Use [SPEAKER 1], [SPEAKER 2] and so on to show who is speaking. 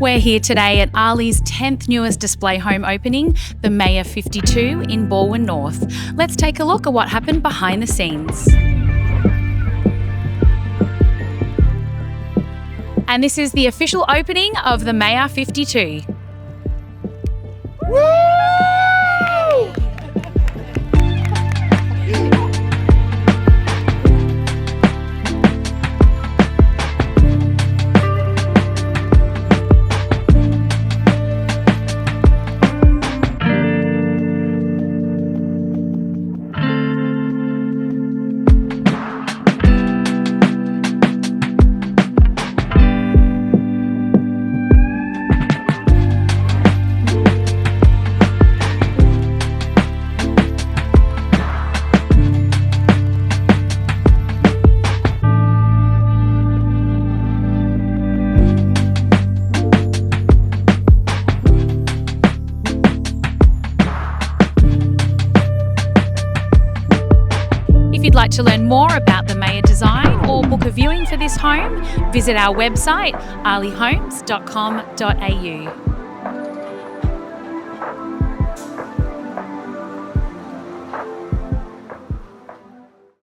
[SPEAKER 1] We're here today at Arli's 10th newest display home opening, the Maya 52 in Balwyn North. Let's take a look at what happened behind the scenes. And this is the official opening of the Maya 52. If you'd like to learn more about the Maya design or book a viewing for this home, visit our website arlihomes.com.au.